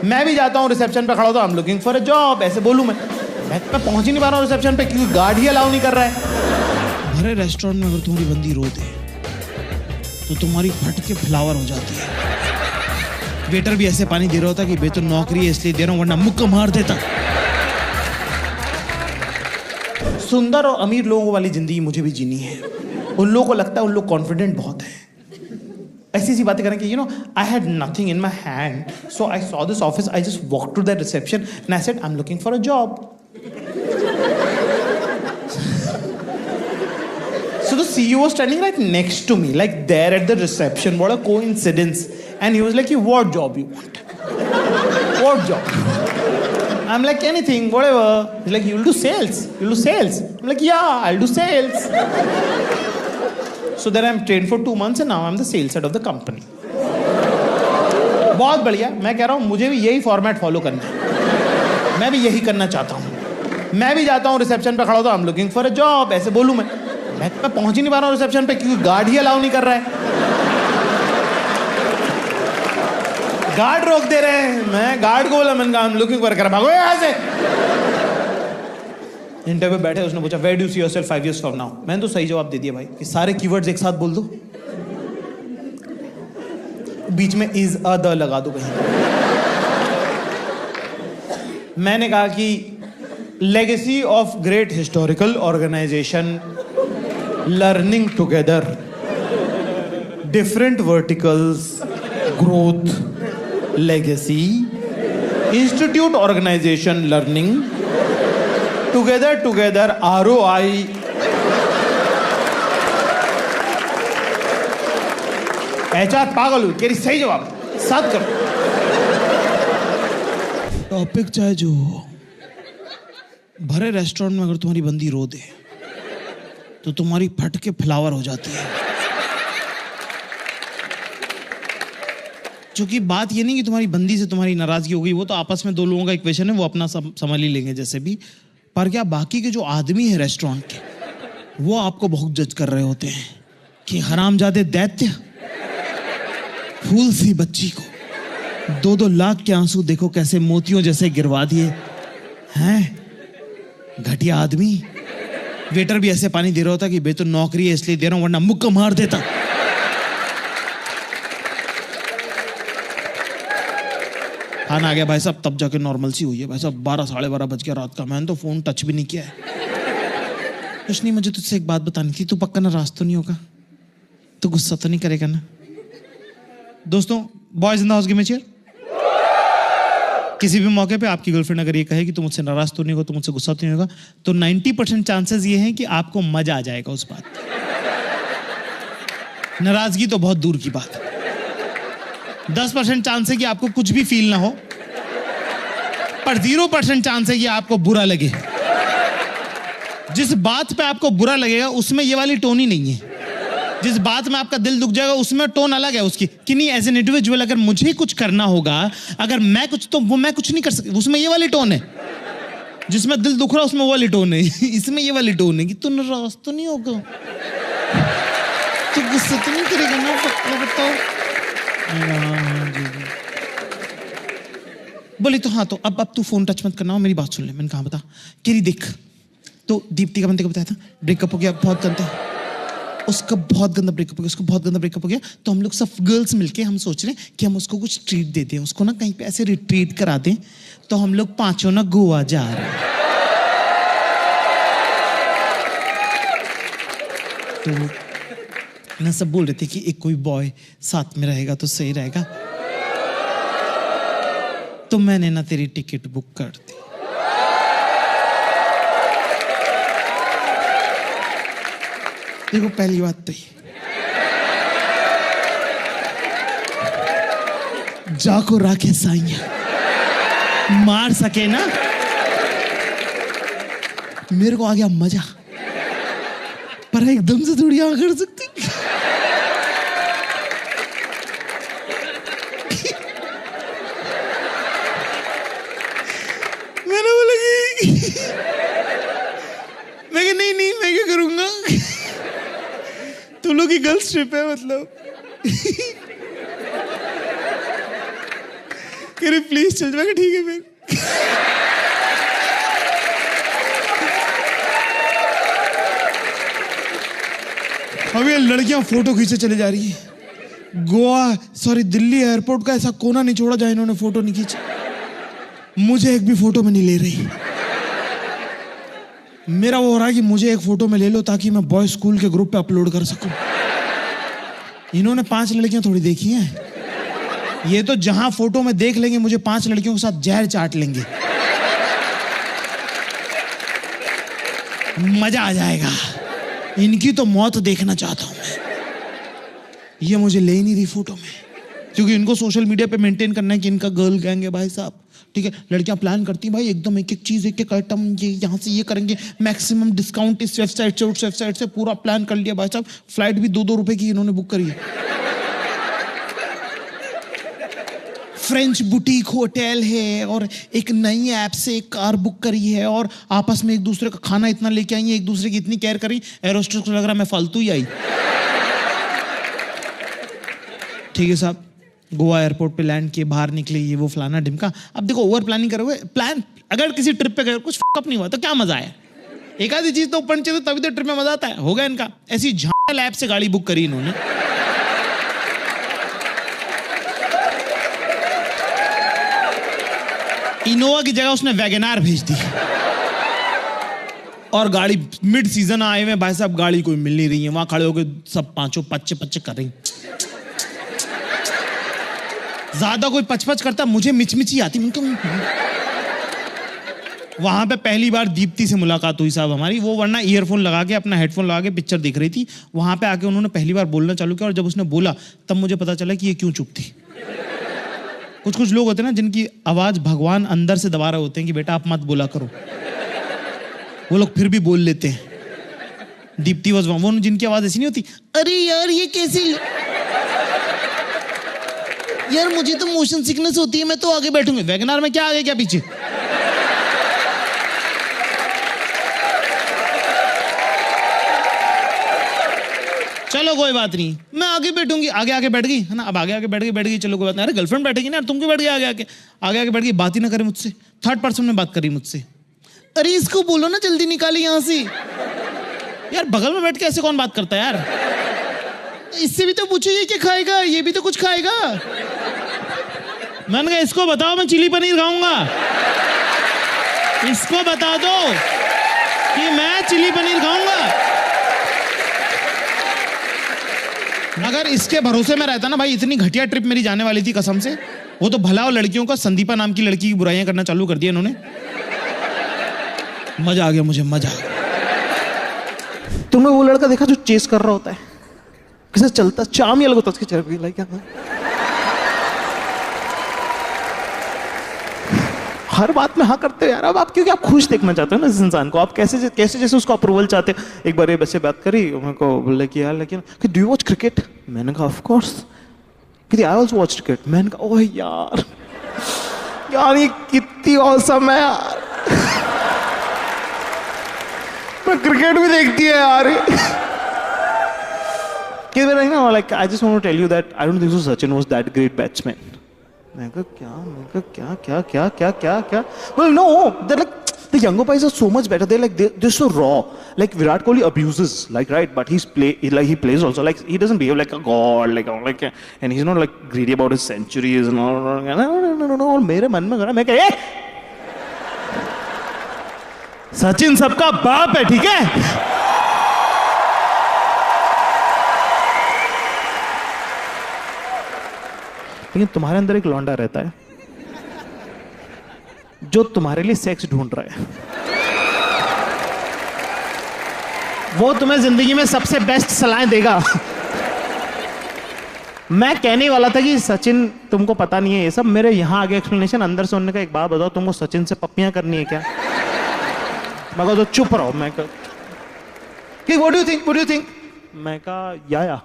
मैं भी जाता हूँ रिसेप्शन पे खड़ा होता हूँ, आई am looking for a job, ऐसे बोलूँ मैं पहुंच ही नहीं पा रहा हूँ रिसेप्शन पे क्योंकि गार्ड ही अलाउ नहीं कर रहा है। भरे रेस्टोरेंट में अगर तुम्हारी बंदी रो दे तो तुम्हारी फट के फ्लावर हो जाती है। वेटर भी ऐसे पानी दे रहा होता कि बे तो नौकरी है इसलिए दे रहा हूँ वरना मुक्का मार देता। सुंदर और अमीर लोगों वाली जिंदगी मुझे भी जीनी है। उन लोगों को लगता है उन लोग कॉन्फिडेंट बहुत है, ऐसी सी बातें करें कि you know I had nothing in my hand so I saw this office, I just walk to the reception and I said I am looking for a job. So the CEO was standing right next to me, like there at the reception. What a coincidence! And he was like, "What job you want? What job?" I'm like, "Anything, whatever." He's like, "You'll do sales. You'll do sales." I'm like, "Yeah, I'll do sales." So then I'm trained for 2 months and now I'm the sales head of the company. बहुत बढ़िया। मैं कह रहा हूँ मुझे भी यही format follow करना है, मैं भी यही करना चाहता हूँ। मैं भी जाता हूँ रिसेप्शन पे खड़ा होता हूँ, आई am looking for a job, ऐसे बोलूँ मैं पहुंच ही नहीं पा रहा हूँ रिसेप्शन पे क्योंकि गार्ड ही अलाउ नहीं कर रहा है। गार्ड रोक दे रहे हैं, मैं गार्ड को बोला, मैंने कहा आई एम लुकिंग फॉर, कर भागो यहाँ से। इंटरव्यू बैठे, उसने पूछा where do you see yourself 5 years from now। मैंने तो सही जवाब दे दिया भाई कि सारे कीवर्ड्स एक साथ बोल दो, बीच में इज अ द लगा दो कहीं। मैंने कहा कि legacy of great historical organisation, learning together, different verticals, growth, legacy, institute organization, learning, together, ROI. HR पागल हुई, कह रही सही जवाब, साथ करो। टॉपिक चाहे जो हो, भरे रेस्टोरेंट में अगर तुम्हारी बंदी रो दे तो तुम्हारी फट के फ्लावर हो जाती है। क्योंकि बात ये नहीं कि तुम्हारी बंदी से तुम्हारी नाराजगी हो गई, वो तो आपस में दो लोगों का इक्वेशन है, वो अपना संभाल ही लेंगे जैसे भी। पर क्या बाकी के जो आदमी है रेस्टोरेंट के, वो आपको बहुत जज कर रहे होते हैं कि हरामजादे दैत्य, फूल सी बच्ची को 2-2 लाख के आंसू देखो कैसे मोतियों जैसे गिरवा दिए हैं, घटिया आदमी। वेटर भी ऐसे पानी दे रहा होता कि बे तो नौकरी है इसलिए दे रहा हूं वरना मुक्का मार देता। खाना आ गया भाई साहब, तब जाके नॉर्मल सी हुई है भाई साहब। 12-12:30 बज गया रात का, मैंने तो फोन टच भी नहीं किया है। कुछ नहीं, मुझे तुझसे एक बात बतानी थी, तू पक्का नाराज तो नहीं होगा, तो गुस्सा तो नहीं करेगा ना? दोस्तों, boys in the house give me cheer. किसी भी मौके पे आपकी गर्लफ्रेंड अगर ये कहे कि तुम मुझसे नाराज तो नहीं होगा, तुम मुझसे गुस्सा तो नहीं होगा, तो 90% चांसेस ये हैं कि आपको मजा आ जाएगा उस बात। नाराजगी तो बहुत दूर की बात है। 10% चांस है कि आपको कुछ भी फील ना हो, पर 0% चांस है कि आपको बुरा लगे। जिस बात पे आपको बुरा लगेगा उसमें ये वाली टोन ही नहीं है। जिस बात में आपका दिल दुख जाएगा उसमें टोन अलग है उसकी, कि नहीं एज एन इंडिविजुअल अगर मुझे कुछ करना होगा, अगर मैं कुछ, तो वो मैं कुछ नहीं कर सकती, उसमें ये वाली टोन है। जिसमें दिल दुख रहा उसमें वो वाली टोन है, इसमें ये वाली टोन है कि तू नाराज तो नहीं होगा, तू गुस्सा तो नहीं करेगा ना, बताओ। बोली तो हाँ, तो अब तू फोन टच मत करना, मेरी बात सुन ले। मैंने कहा बता। केरी देख, तो दीप्ति का बंदे को बताया था ब्रेकअप हो गया, बहुत गंदा, उसका बहुत गंदा ब्रेकअप हो गया, उसको बहुत गंदा ब्रेकअप हो गया। तो हम लोग सब गर्ल्स मिलके हम सोच रहे हैं कि हम उसको कुछ ट्रीट दे दें, उसको ना कहीं पे ऐसे रिट्रीट करा दें। तो हम लोग 5 ना गोवा जा रहे हैं। तो ना सब बोल रहे थे कि एक कोई बॉय साथ में रहेगा तो सही रहेगा, तो मैंने ना तेरी टिकट बुक कर दी। देखो, पहली बात तो ये, जाको राखे साइया मार सके ना, मेरे को आ गया मजा, पर एकदम से थोड़ी आ कर सकती। मैंने बोला कि मैं कहा नहीं मैं क्या करूंगा, तुम लोग की गर्ल्स ट्रिप है, मतलब कह रही प्लीज चल जाएगा, ठीक है फिर। अब ये लड़कियां फोटो खींचे चले जा रही है। गोवा सॉरी दिल्ली एयरपोर्ट का ऐसा कोना नहीं छोड़ा जहां इन्होंने फोटो नहीं खींची। मुझे एक भी फोटो में नहीं ले रही। मेरा वो हो रहा है कि मुझे एक फोटो में ले लो ताकि मैं बॉयज स्कूल के ग्रुप पे अपलोड कर सकूं। इन्होंने 5 लड़कियां थोड़ी देखी हैं। ये तो जहां फोटो में देख लेंगे मुझे 5 लड़कियों के साथ जहर चाट लेंगे, मजा आ जाएगा। इनकी तो मौत देखना चाहता हूं मैं। ये मुझे ले ही नहीं रही फोटो में, क्योंकि इनको सोशल मीडिया पे मेंटेन करना है कि इनका गर्ल गैंग है भाई साहब। ठीक है, लड़कियां प्लान करती हैं भाई एकदम एक एक चीज, एक एक आइटम, ये यहाँ से ये करेंगे, मैक्सिमम डिस्काउंट इस वेबसाइट से उस वेबसाइट से, पूरा प्लान कर लिया भाई साहब। फ्लाइट भी 2-2 रुपए की इन्होंने बुक करी है। फ्रेंच बुटीक होटल है और एक नई ऐप से एक कार बुक करी है और आपस में एक दूसरे का खाना इतना लेके आई है, एक दूसरे की इतनी केयर करी। एरोस्टेस को लग रहा मैं फालतू ही आई। ठीक है साहब, गोवा एयरपोर्ट पे लैंड किए, बाहर निकले, ये वो फलाना ढिमका। अब देखो ओवर प्लानिंग करोगे, प्लान अगर किसी ट्रिप पे गए कुछ फक नहीं हुआ तो क्या मजा आया? एक आधी चीज तो ऊपर चाहिए, तभी तो ट्रिप में मजा आता है। हो गया इनका। ऐसी झाल ऐप से गाड़ी बुक करी इन्होंने। इनोवा की जगह उसने वैगनार भेज दी और गाड़ी मिड सीजन आए हुए भाई साहब, गाड़ी कोई मिल नहीं रही है। वहां खड़े होकर सब पांचों पच्चे कर रही। ज्यादा कोई पच करता, मुझे मिचमिची आती। वहां पे पहली बार दीप्ति से मुलाकात हुई साहब हमारी। वो वरना ईयरफोन लगा के, अपना हेडफोन लगा के पिक्चर देख रही थी। वहां पे आके उन्होंने पहली बार बोलना चालू किया और जब उसने बोला तब मुझे पता चला कि ये क्यों चुप थी। कुछ लोग होते हैं ना जिनकी आवाज भगवान अंदर से दबा रहे होते हैं कि बेटा आप मत बोला करो, वो लोग फिर भी बोल लेते हैं। दीप्ति वो जिनकी आवाज ऐसी नहीं होती, अरे यार ये कैसी, यार मुझे तो मोशन सिकनेस होती है, मैं तो आगे बैठूंगी। वैगनार में क्या आगे क्या पीछे? चलो कोई बात नहीं, मैं आगे बैठूंगी। आगे बैठ गई है ना, अब आगे बैठ गई, चलो कोई बात नहीं। अरे गर्लफ्रेंड बैठेगी ना, तुम क्यों बैठ गए आगे बैठ गई। बात ही ना करे मुझसे, थर्ड पर्सन में बात करी मुझसे। अरे इसको बोलो ना जल्दी निकाली यहां से। यार बगल में बैठ के ऐसे कौन बात करता है यार? इससे भी तो पूछो ये क्या खाएगा, ये भी तो कुछ खाएगा। मैंने कहा इसको बताओ मैं चिली पनीर खाऊंगा, इसको बता दो कि मैं चिली पनीर खाऊंगा। अगर इसके भरोसे में रहता ना भाई, इतनी घटिया ट्रिप मेरी जाने वाली थी कसम से। वो तो भला और लड़कियों का, संदीपा नाम की लड़की की बुराइयां करना चालू कर दिया इन्होंने। मजा आ गया मुझे, मजा। तुमने वो लड़का देखा जो चेस कर रहा होता है, कैसे चलता, चाम ही अलग होता है उसके चेहरे पे, लाइक हर बात में हाँ करते हो यार। अब आप क्योंकि आप खुश देखना चाहते हो ना इस इंसान को, आप कैसे जैसे उसको अप्रूवल चाहते हो। एक बार ये बच्चे बात करी, मेरे को बोले कि यार लेकिन डू यू वॉच क्रिकेट? मैंने कहा ऑफ कोर्स। कहती आई आल्सो वॉच क्रिकेट। मैंने कहा ओह यार ये कितनी औसम है यार। मैं क्रिकेट भी देखती है यार। Like I just want to tell you that I don't think so Sachin was that great batsman. मैं कहा क्या? Well no, they're like the younger guys are so much better. They're so raw. Like Virat Kohli abuses, like right, but he plays also. Like he doesn't behave like a god, like and he's not like greedy about his centuries and all. No. और मेरे मन में मैं कहा सचिन सबका बाप है, ठीक है? लेकिन तुम्हारे अंदर एक लौंडा रहता है जो तुम्हारे लिए सेक्स ढूंढ रहा है। वो तुम्हें जिंदगी में सबसे बेस्ट सलाहें देगा। मैं कहने वाला था कि सचिन तुमको पता नहीं है ये सब, मेरे यहां आगे एक्सप्लेनेशन अंदर से उन्होंने कहा एक बात बताओ, तुमको सचिन से पप्पियां करनी है क्या? मैं कहा तो चुप रहो। मैं कहा व्हाट डू यू थिंक? मैं कहा या